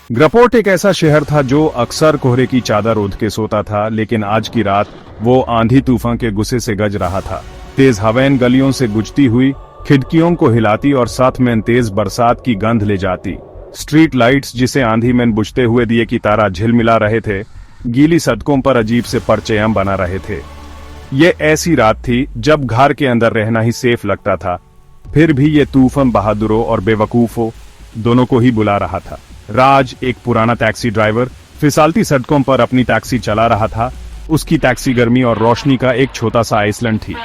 ग्रपोर्ट एक ऐसा शहर था जो अक्सर कोहरे की चादर ओढ़ के सोता था, लेकिन आज की रात वो आंधी तूफान के गुस्से से गज रहा था। तेज हवाएं गलियों से गुजरती हुई खिड़कियों को हिलाती और साथ में तेज बरसात की गंध ले जाती। स्ट्रीट लाइट्स, जिसे आंधी में बुझते हुए दिए की तरह झिलमिला रहे थे, गीली सड़कों पर अजीब से परचम बना रहे थे। ये ऐसी रात थी जब घर के अंदर रहना ही सेफ लगता था, फिर भी ये तूफान बहादुरों और बेवकूफों दोनों को ही बुला रहा था। राज, एक पुराना टैक्सी ड्राइवर, फिसलती सड़कों पर अपनी टैक्सी चला रहा था। उसकी टैक्सी गर्मी और रोशनी का एक छोटा सा आइसलैंड थी।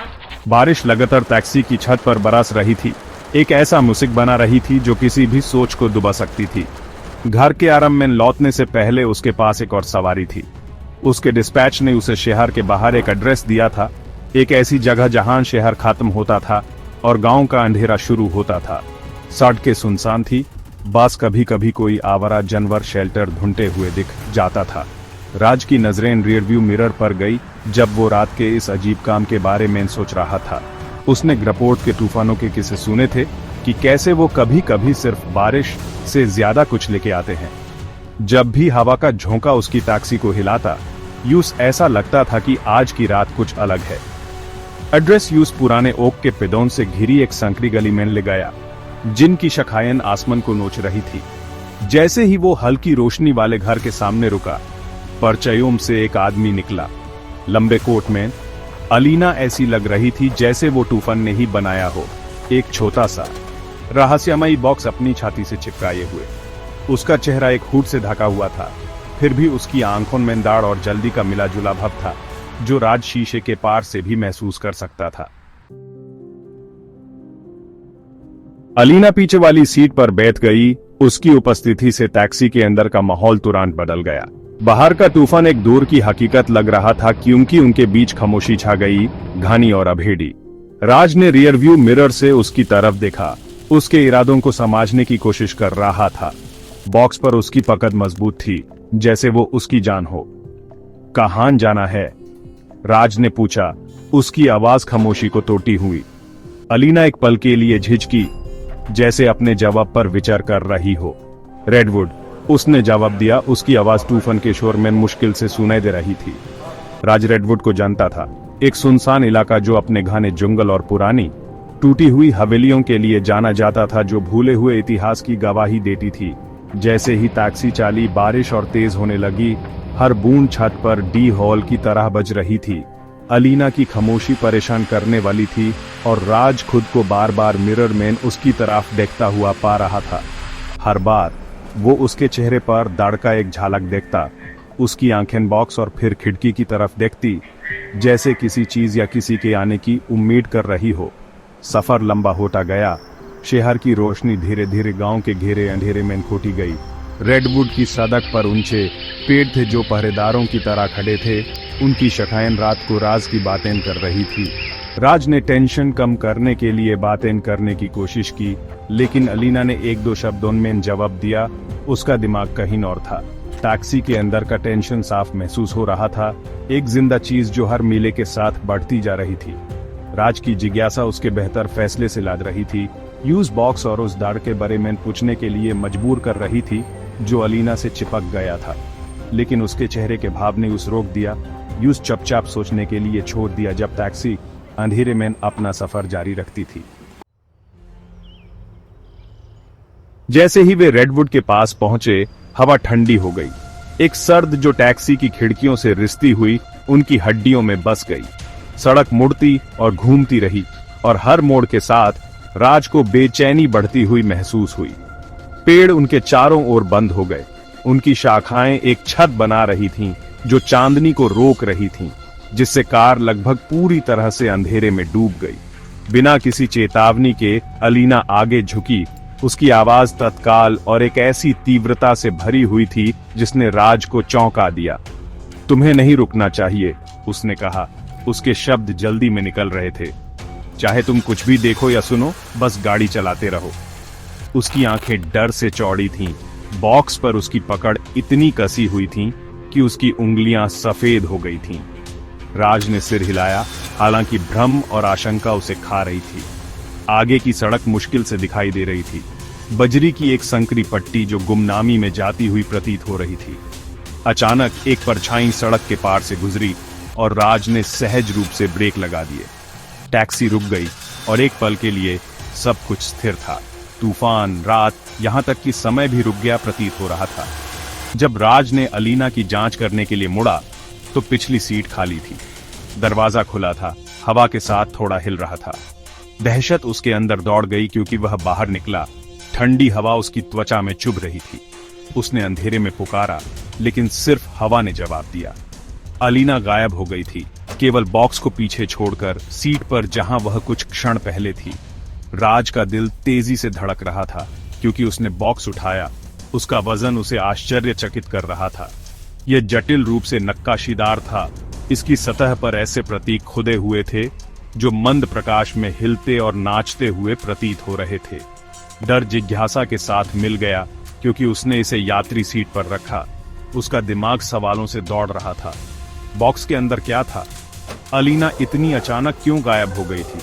बारिश लगातार टैक्सी की छत पर बरस रही थी, एक ऐसा म्यूजिक बना रही थी जो किसी भी सोच को डुबा सकती थी। घर के आरंभ में लौटने से पहले उसके पास एक और सवारी थी। उसके डिस्पैच ने उसे शहर के बाहर एक एड्रेस दिया था, एक ऐसी जगह जहां शहर खत्म होता था और गांव का अंधेरा शुरू होता था। सड़कें सुनसान थी, बस कभी कभी कोई आवारा जानवर शेल्टर ढूंढते हुए दिख जाता था। राज की नजरें रियरव्यू मिरर पर गई जब वो रात के इस अजीब काम के बारे में सोच रहा था। उसने ग्रपोर्ट के तूफानों के किस्से सुने थे कि कैसे वो कभी कभी सिर्फ बारिश से ज्यादा कुछ लेके आते हैं। जब भी हवा का झोंका उसकी टैक्सी को हिलाता, यूस ऐसा लगता था कि आज की रात कुछ अलग है। एड्रेस यूस पुराने ओक के पेड़ों से घिरी एक संकरी गली में ले गया, जिनकी शाखाएं आसमान को नोच रही थी। जैसे ही वो हल्की रोशनी वाले घर के सामने रुका, परचयों से एक आदमी निकला, लंबे कोट में। अलीना ऐसी लग रही थी जैसे वो तूफान ने ही बनाया हो। एक छोटा सा रहस्यमयी बॉक्स अपनी छाती से चिपकाए हुए। उसका चेहरा एक हुड से ढका हुआ था, फिर भी उसकी आंखों में दाढ़ और जल्दी का मिला जुला भाव था जो राज शीशे के पार से भी महसूस कर सकता था। अलीना पीछे वाली सीट पर बैठ गई। उसकी उपस्थिति से टैक्सी के अंदर का माहौल तुरंत बदल गया। बाहर का तूफान एक दूर की हकीकत लग रहा था, क्योंकि उनके बीच खामोशी छा गई, घनी और अभेड़ी। राज ने रियर व्यू मिरर से उसकी तरफ देखा, उसके इरादों को समझने की कोशिश कर रहा था। बॉक्स पर उसकी पकड़ मजबूत थी, जैसे वो उसकी जान हो। कहां जाना है? राज ने पूछा, उसकी आवाज खामोशी को तोड़ती हुई। अलीना एक पल के लिए झिझकी, जैसे अपने जवाब पर विचार कर रही हो। रेडवुड, उसने जवाब दिया। उसकी आवाज तूफान के शोर में मुश्किल से सुनाई दे रही थी। राज रेडवुड को जानता था, एक सुनसान इलाका जो अपने घने जंगल और पुरानी टूटी हुई हवेलियों के लिए जाना जाता था, जो भूले हुए इतिहास की गवाही देती थी। जैसे ही टैक्सी चाली, बारिश और तेज होने लगी, हर बूंद छत पर डी हॉल की तरह बज रही थी। अलीना की खामोशी परेशान करने वाली थी और राज खुद को बार बार मिरर में उसकी तरफ देखता हुआ पा रहा था। हर बार वो उसके चेहरे पर दाढ़ का एक झलक देखता, उसकी आंखें बॉक्स और फिर खिड़की की तरफ देखती, जैसे किसी चीज या किसी के आने की उम्मीद कर रही हो। सफर लंबा होता गया। शहर की रोशनी धीरे धीरे गांव के घेरे अंधेरे में खोटी गई। रेडवुड की सड़क पर ऊंचे पेड़ थे जो पहरेदारों की तरह खड़े थे। उनकी शाखाएं रात को राज की बातें कर रही थी। राज ने टेंशन कम करने के लिए बातें करने की कोशिश की, लेकिन अलीना ने एक दो शब्दों में जवाब दिया। उसका दिमाग कहीं और था। टैक्सी के अंदर का टेंशन साफ महसूस हो रहा था, एक जिंदा चीज जो हर मीले के साथ बढ़ती जा रही थी। राज की जिज्ञासा उसके बेहतर फैसले से लाद रही थी, यूज बॉक्स और उस दाढ़ के बारे में पूछने के लिए मजबूर कर रही थी जो अलीना से चिपक गया था। लेकिन उसके चेहरे के भाव ने उस रोक दिया। यूज चुपचाप सोचने के लिए छोड़ दिया जब टैक्सी अंधेरे में अपना सफर जारी रखती थी। जैसे ही वे रेडवुड के पास पहुंचे, हवा ठंडी हो गई। एक सर्द जो टैक्सी की खिड़कियों से रिसती हुई उनकी हड्डियों में बस गई। सड़क मुड़ती और घूमती रही और हर मोड़ के साथ राज को बेचैनी बढ़ती हुई महसूस हुई। पेड़ उनके चारों ओर बंद हो गए। उनकी शाखाएं एक छत बना रही थीं जो चांदनी को रोक रही थीं, जिससे कार लगभग पूरी तरह से अंधेरे में डूब गई। बिना किसी चेतावनी के अलीना आगे झुकी। उसकी आवाज तत्काल और एक ऐसी तीव्रता से भरी हुई थी जिसने राज को चौंका दिया। तुम्हें नहीं रुकना चाहिए, उसने कहा। उसके शब्द जल्दी में निकल रहे थे। चाहे तुम कुछ भी देखो या सुनो, बस गाड़ी चलाते रहो। उसकी आंखें डर से चौड़ी थीं। बॉक्स पर उसकी पकड़ इतनी कसी हुई थी कि उसकी उंगलियां सफेद हो गई थीं। राज ने सिर हिलाया, हालांकि भ्रम और आशंका उसे खा रही थी। आगे की सड़क मुश्किल से दिखाई दे रही थी। बजरी की एक संकरी पट्टी जो गुमनामी में जाती हुई प्रतीत हो रही थी। अचानक एक परछाई सड़क के पार से गुजरी और राज ने सहज रूप से ब्रेक लगा दिए। टैक्सी रुक गई और एक पल के लिए सब कुछ स्थिर था। तूफान, रात, यहां तक कि समय भी रुक गया प्रतीत हो रहा था। जब राज ने अलीना की जांच करने के लिए मुड़ा तो पिछली सीट खाली थी। दरवाजा खुला था, हवा के साथ थोड़ा हिल रहा था। दहशत उसके अंदर दौड़ गई क्योंकि वह बाहर निकला। ठंडी हवा उसकी त्वचा में चुभ रही थी। उसने अंधेरे में पुकारा, लेकिन सिर्फ हवा ने जवाब दिया। अलीना गायब हो गई थी, केवल बॉक्स को पीछे छोड़कर सीट पर जहां वह कुछ क्षण पहले थी। राज का दिल तेजी से धड़क रहा था क्योंकि उसने बॉक्स उठाया। उसका वजन उसे आश्चर्यचकित कर रहा था। यह जटिल रूप से नक्काशीदार था। इसकी सतह पर ऐसे प्रतीक खुदे हुए थे जो मंद प्रकाश में हिलते और नाचते हुए प्रतीत हो रहे थे। डर जिज्ञासा के साथ मिल गया क्योंकि उसने इसे यात्री सीट पर रखा। उसका दिमाग सवालों से दौड़ रहा था। बॉक्स के अंदर क्या था? अलीना इतनी अचानक क्यों गायब हो गई थी?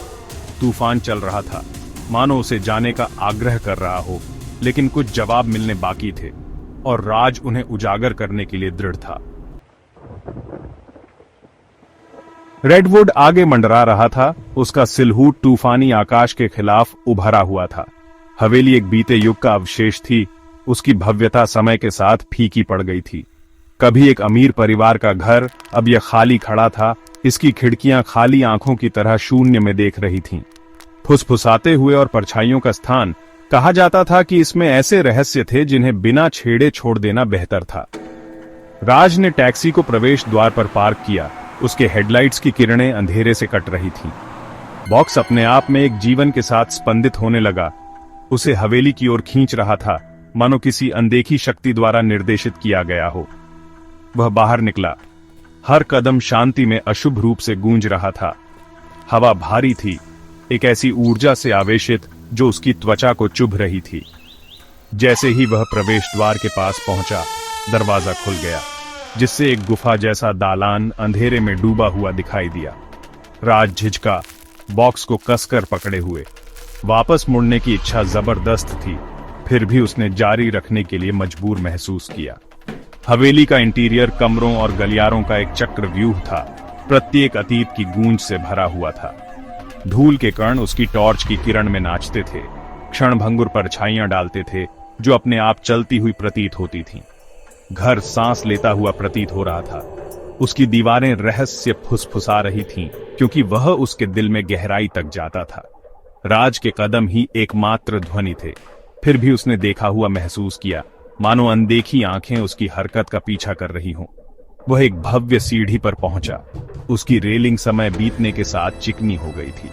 तूफान चल रहा था, मानो उसे जाने का आग्रह कर रहा हो, लेकिन कुछ जवाब मिलने बाकी थे और राज उन्हें उजागर करने के लिए दृढ़ था। रेडवुड आगे मंडरा रहा था। उसका सिलहूट तूफानी आकाश के खिलाफ उभरा हुआ था। हवेली एक बीते युग का अवशेष थी। उसकी भव्यता समय के साथ फीकी पड़ गई थी। कभी एक अमीर परिवार का घर, अब यह खाली खड़ा था। इसकी खिड़कियां खाली आंखों की तरह शून्य में देख रही थीं। फुसफुसाते हुए और परछाइयों का स्थान। कहा जाता था कि इसमें ऐसे रहस्य थे जिन्हें बिना छेड़े छोड़ देना बेहतर था। राज ने टैक्सी को प्रवेश द्वार पर पार्क किया। उसके हेडलाइट्स की किरणें अंधेरे से कट रही थीं। बॉक्स अपने आप में एक जीवन के साथ स्पंदित होने लगा। उसे हवेली की ओर खींच रहा था, मानो किसी अनदेखी शक्ति द्वारा निर्देशित किया गया हो। वह बाहर निकला। हर कदम शांति में अशुभ रूप से गूंज रहा था। हवा भारी थी, एक ऐसी ऊर्जा से आवेशित जो उसकी त्वचा को चुभ रही थी। जैसे ही वह प्रवेश द्वार के पास पहुंचा, दरवाजा खुल गया, जिससे एक गुफा जैसा दालान अंधेरे में डूबा हुआ दिखाई दिया। राज झिझका, बॉक्स को कसकर पकड़े हुए। वापस मुड़ने की इच्छा जबरदस्त थी, फिर भी उसने जारी रखने के लिए मजबूर महसूस किया। हवेली का इंटीरियर कमरों और गलियारों का एक चक्रव्यूह था, प्रत्येक अतीत की गूंज से भरा हुआ था। धूल के कण उसकी टॉर्च की किरण में नाचते थे, क्षणभंगुर परछाइयां डालते थे जो अपने आप चलती हुई प्रतीत होती थीं। घर सांस लेता हुआ प्रतीत हो रहा था। उसकी दीवारें रहस्य फुसफुसा रही थीं क्योंकि वह उसके दिल में गहराई तक जाता था। राज के कदम ही एकमात्र ध्वनि थे, फिर भी उसने देखा हुआ महसूस किया, मानो अनदेखी आंखें उसकी हरकत का पीछा कर रही हों। वह एक भव्य सीढ़ी पर पहुंचा। उसकी रेलिंग समय बीतने के साथ चिकनी हो गई थी।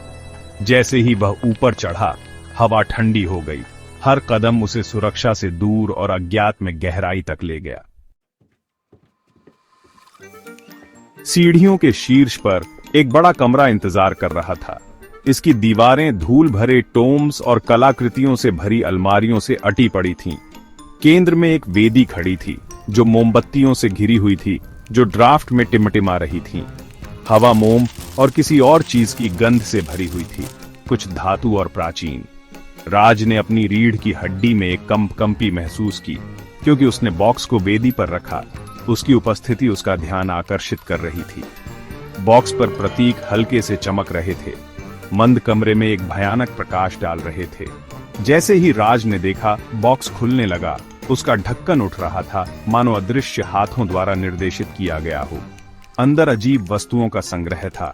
जैसे ही वह ऊपर चढ़ा, हवा ठंडी हो गई। हर कदम उसे सुरक्षा से दूर और अज्ञात में गहराई तक ले गया। सीढ़ियों के शीर्ष पर एक बड़ा कमरा इंतजार कर रहा था। इसकी दीवारें धूल भरे टोम्स और कलाकृतियों से भरी अलमारियों से अटी पड़ी थीं। केंद्र में एक वेदी खड़ी थी जो मोमबत्तियों से घिरी हुई थी, जो ड्राफ्ट में टिमटिमा रही थी। हवा मोम और किसी और चीज की गंध से भरी हुई थी, कुछ धातु और प्राचीन। राज ने अपनी रीढ़ की हड्डी में एक कंपी महसूस की क्योंकि उसने बॉक्स को वेदी पर रखा। उसकी उपस्थिति उसका ध्यान आकर्षित कर रही थी। बॉक्स पर प्रतीक हल्के से चमक रहे थे, मंद कमरे में एक भयानक प्रकाश डाल रहे थे। जैसे ही राज ने देखा, बॉक्स खुलने लगा। उसका ढक्कन उठ रहा था, मानो अदृश्य हाथों द्वारा निर्देशित किया गया हो। अंदर अजीब वस्तुओं का संग्रह था।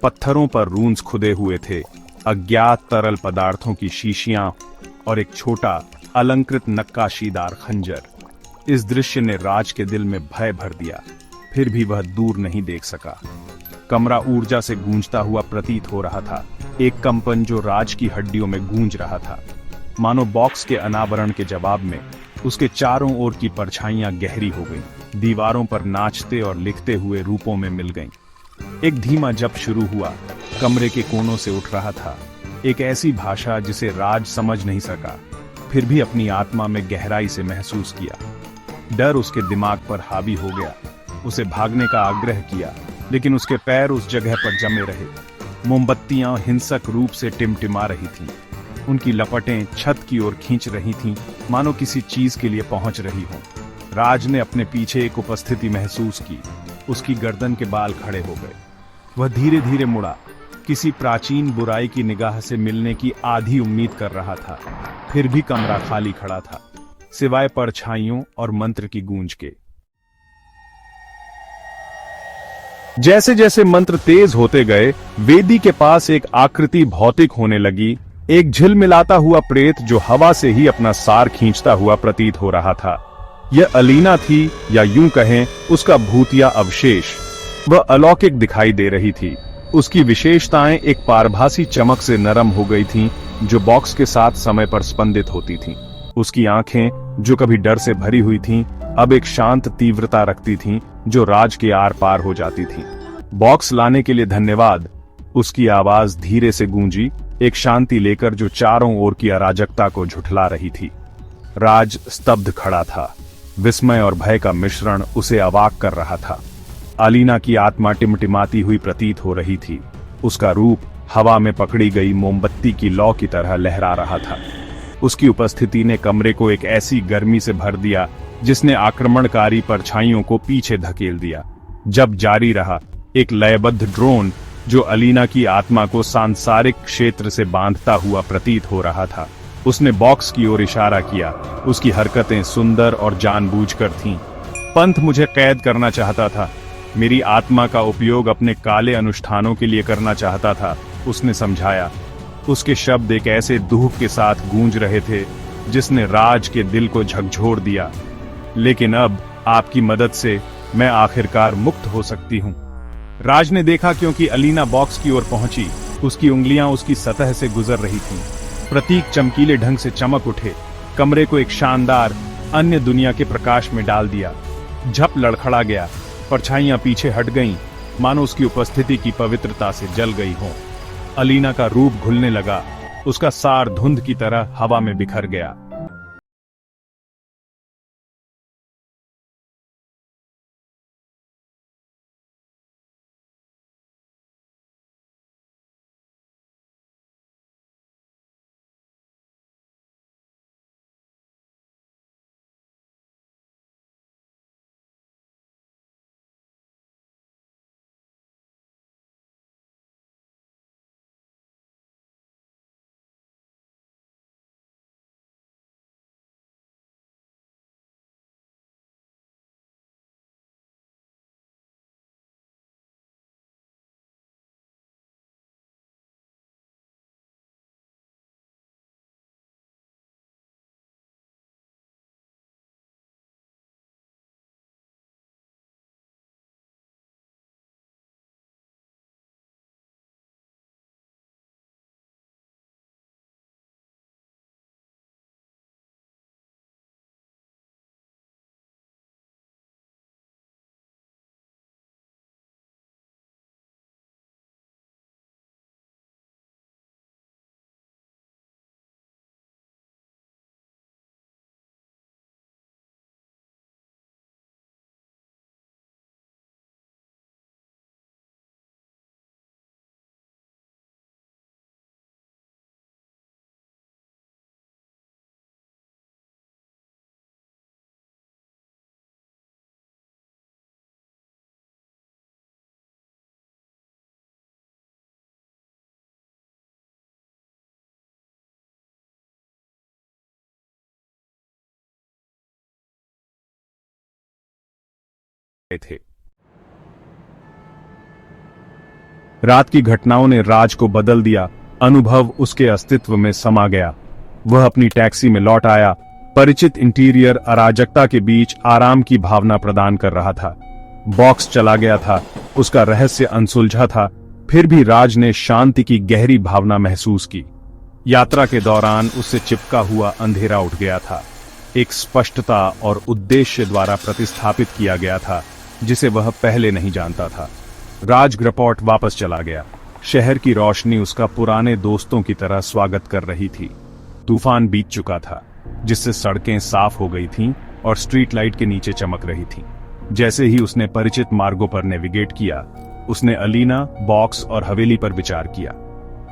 पत्थरों पर रून्स खुदे हुए थे, अज्ञात तरल पदार्थों की शीशियां और एक छोटा अलंकृत नक्काशीदार खंजर। इस दृश्य ने राज के दिल में भय भर दिया, फिर भी वह दूर नहीं देख सका। कमरा ऊर्जा से गूंजता हुआ प्रतीत हो रहा था, एक कंपन जो राज की हड्डियों में गूंज रहा था। मानो बॉक्स के अनावरण के जवाब में उसके चारों ओर की परछाइयां गहरी हो गईं, दीवारों पर नाचते और लिखते हुए रूपों में मिल गईं। एक धीमा जप शुरू हुआ, कमरे के कोनों से उठ रहा था, एक ऐसी भाषा जिसे राज समझ नहीं सका, फिर भी अपनी आत्मा में गहराई से महसूस किया। डर उसके दिमाग पर हावी हो गया। उसे भागने का आग्रह किया, लेकिन उसके पैर उस जगह पर जमे रहे। मोमबत्तियां हिंसक रूप से टिमटिमा रही थीं। उनकी लपटें छत की ओर खींच रही थीं, मानो किसी चीज के लिए पहुंच रही हों। राज ने अपने पीछे एक उपस्थिति महसूस की। उसकी गर्दन के बाल खड़े हो गए। वह धीरे धीरे मुड़ा, किसी प्राचीन बुराई की निगाह से मिलने की आधी उम्मीद कर रहा था। फिर भी कमरा खाली खड़ा था, सिवाय परछाइयों और मंत्र की गूंज के। जैसे जैसे मंत्र तेज होते गए, वेदी के पास एक आकृति भौतिक होने लगी, एक झिलमिलाता हुआ प्रेत जो हवा से ही अपना सार खींचता हुआ प्रतीत हो रहा था। यह अलीना थी, या यूं कहें उसका भूतिया अवशेष। वह अलौकिक दिखाई दे रही थी। उसकी विशेषताएं एक पारभासी चमक से नरम हो गई थीं, जो बॉक्स के साथ समय पर स्पंदित होती थीं। उसकी आंखें, जो कभी डर से भरी हुई थीं, अब एक शांत तीव्रता रखती थीं, जो राज के आर पार हो जाती थी। बॉक्स लाने के लिए धन्यवाद, उसकी आवाज धीरे से गूंजी, एक शांति लेकर जो चारों ओर की अराजकता को झुठला रही थी। राज स्तब्ध खड़ा था। विस्मय और भय का मिश्रण उसे अवाक कर रहा था। अलीना की आत्मा टिमटिमाती हुई प्रतीत हो रही थी। उसका रूप हवा में पकड़ी गई मोमबत्ती की लौ की तरह लहरा रहा था। उसकी उपस्थिति ने कमरे को एक ऐसी गर्मी से भर दिया जिसने आक्रमणकारी परछाइयों को पीछे धकेल दिया। जब जारी रहा, एक लयबद्ध ड्रोन जो अलीना की आत्मा को सांसारिक क्षेत्र से बांधता हुआ प्रतीत हो रहा था। उसने बॉक्स की ओर इशारा किया। उसकी हरकतें सुंदर और जानबूझकर थीं। पंथ मुझे कैद करना चाहता था, मेरी आत्मा का उपयोग अपने काले अनुष्ठानों के लिए करना चाहता था, उसने समझाया। उसके शब्द एक ऐसे दुख के साथ गूंज रहे थे जिसने राज के दिल को झकझोर दिया। लेकिन अब आपकी मदद से मैं आखिरकार मुक्त हो सकती हूं। राज ने देखा, क्योंकि अलीना बॉक्स की ओर पहुंची। उसकी उंगलियां उसकी सतह से गुजर रही थीं। प्रतीक चमकीले ढंग से चमक उठे, कमरे को एक शानदार अन्य दुनिया के प्रकाश में डाल दिया। झप लड़खड़ा गया, परछाइयां पीछे हट गईं, मानो उसकी उपस्थिति की पवित्रता से जल गई हो। अलीना का रूप घुलने लगा, उसका सार धुंध की तरह हवा में बिखर गया। थे। रात की घटनाओं ने राज को बदल दिया। अनुभव उसके अस्तित्व में समा गया। वह अपनी टैक्सी में लौट आया। परिचित इंटीरियर अराजकता के बीच आराम की भावना प्रदान कर रहा था। बॉक्स चला गया था, उसका रहस्य अनसुलझा था, फिर भी राज ने शांति की गहरी भावना महसूस की। यात्रा के दौरान उससे चिपका हुआ अंधेरा उठ गया था, एक स्पष्टता और उद्देश्य द्वारा प्रतिस्थापित किया गया था जिसे वह पहले नहीं जानता था। राज ग्रपोर्ट वापस चला गया। शहर की रोशनी उसका पुराने दोस्तों की तरह स्वागत कर रही थी। तूफान बीत चुका था, जिससे सड़कें साफ हो गई थीं और स्ट्रीट लाइट के नीचे चमक रही थीं। जैसे ही उसने परिचित मार्गों पर नेविगेट किया, उसने अलीना, बॉक्स और हवेली पर विचार किया।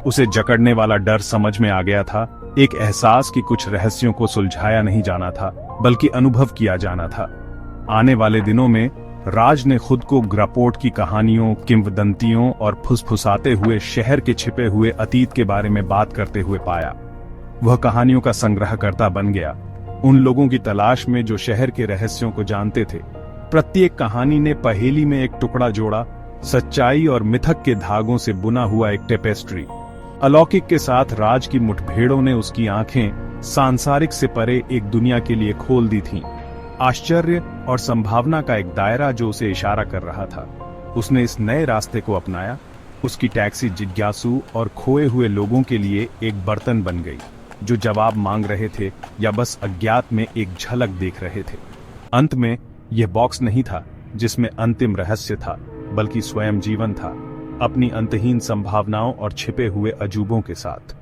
उसे जकड़ने वाला डर समझ में आ गया था, एक एहसास कि कुछ रहस्यों को सुलझाया नहीं जाना था, बल्कि अनुभव किया जाना था। आने वाले दिनों में राज ने खुद को ग्रापोर्ट की कहानियों, किंवदंतियों और फुसफुसाते हुए शहर के छिपे हुए अतीत के बारे में बात करते हुए पाया। वह कहानियों का संग्रहकर्ता बन गया, उन लोगों की तलाश में जो शहर के रहस्यों को जानते थे। प्रत्येक कहानी ने पहेली में एक टुकड़ा जोड़ा, सच्चाई और मिथक के धागों से बुना हुआ एक टेपेस्ट्री। अलौकिक के साथ राज की मुठभेड़ों ने उसकी आंखें सांसारिक से परे एक दुनिया के लिए खोल दी थीं। आश्चर्य और संभावना का एक दायरा जो उसे इशारा कर रहा था। उसने इस नए रास्ते को अपनाया। उसकी टैक्सी जिज्ञासु और खोए हुए लोगों के लिए एक बर्तन बन गई, जो जवाब मांग रहे थे या बस अज्ञात में एक झलक देख रहे थे। अंत में यह बॉक्स नहीं था जिसमें अंतिम रहस्य था, बल्कि स्वयं जीवन था, अपनी अंतहीन संभावनाओं और छिपे हुए अजूबों के साथ।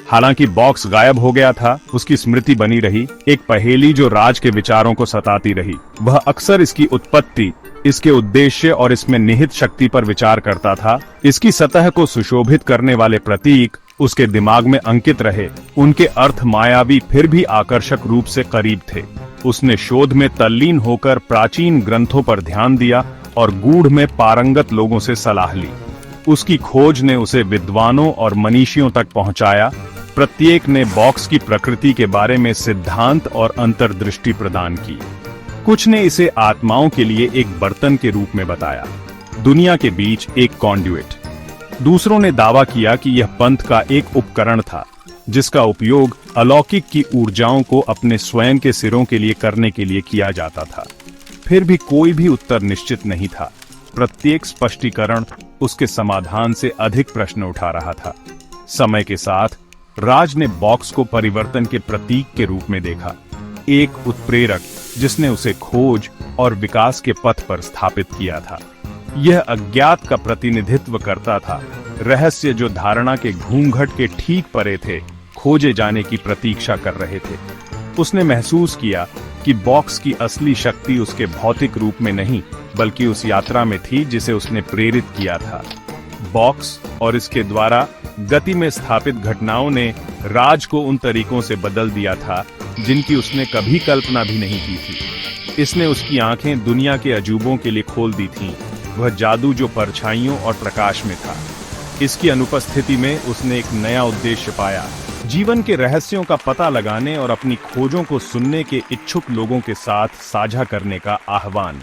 हालांकि बॉक्स गायब हो गया था, उसकी स्मृति बनी रही, एक पहेली जो राज के विचारों को सताती रही। वह अक्सर इसकी उत्पत्ति, इसके उद्देश्य और इसमें निहित शक्ति पर विचार करता था। इसकी सतह को सुशोभित करने वाले प्रतीक उसके दिमाग में अंकित रहे, उनके अर्थ मायावी फिर भी आकर्षक रूप से करीब थे। उसने शोध में तल्लीन होकर प्राचीन ग्रंथों पर ध्यान दिया और गूढ़ में पारंगत लोगों से सलाह ली। उसकी खोज ने उसे विद्वानों और मनीषियों तक पहुंचाया। प्रत्येक ने बॉक्स की प्रकृति के बारे में सिद्धांत और अंतर्दृष्टि प्रदान की। कुछ ने इसे आत्माओं के लिए एक बर्तन के रूप में बताया, दुनिया के बीच एक कॉन्ड्यूइट। दूसरों ने दावा किया कि यह पंथ का एक उपकरण था, जिसका उपयोग अलौकिक की ऊर्जाओं को अपने स्वयं के सिरों के लिए करने के लिए किया जाता था। फिर भी कोई भी उत्तर निश्चित नहीं था। प्रत्येक स्पष्टीकरण उसके समाधान से अधिक प्रश्न उठा रहा था। समय के साथ राज ने बॉक्स को परिवर्तन के प्रतीक के रूप में देखा, एक उत्प्रेरक जिसने उसे खोज और विकास के पथ पर स्थापित किया था। यह अज्ञात का प्रतिनिधित्व करता था, रहस्य जो धारणा के घूंघट के ठीक परे थे, खोजे जाने की प्रतीक्षा कर रहे थे। उसने महसूस किया कि बॉक्स की असली शक्ति उसके भौतिक रूप में नहीं, बल्कि उस यात्रा में थी जिसे उसने प्रेरित किया था। बॉक्स और इसके द्वारा गति में स्थापित घटनाओं ने राज को उन तरीकों से बदल दिया था जिनकी उसने कभी कल्पना भी नहीं की थी। इसने उसकी आंखें दुनिया के अजूबों के लिए खोल दी थीं, वह जादू जो परछाइयों और प्रकाश में था। इसकी अनुपस्थिति में उसने एक नया उद्देश्य पाया, जीवन के रहस्यों का पता लगाने और अपनी खोजों को सुनने के इच्छुक लोगों के साथ साझा करने का आह्वान।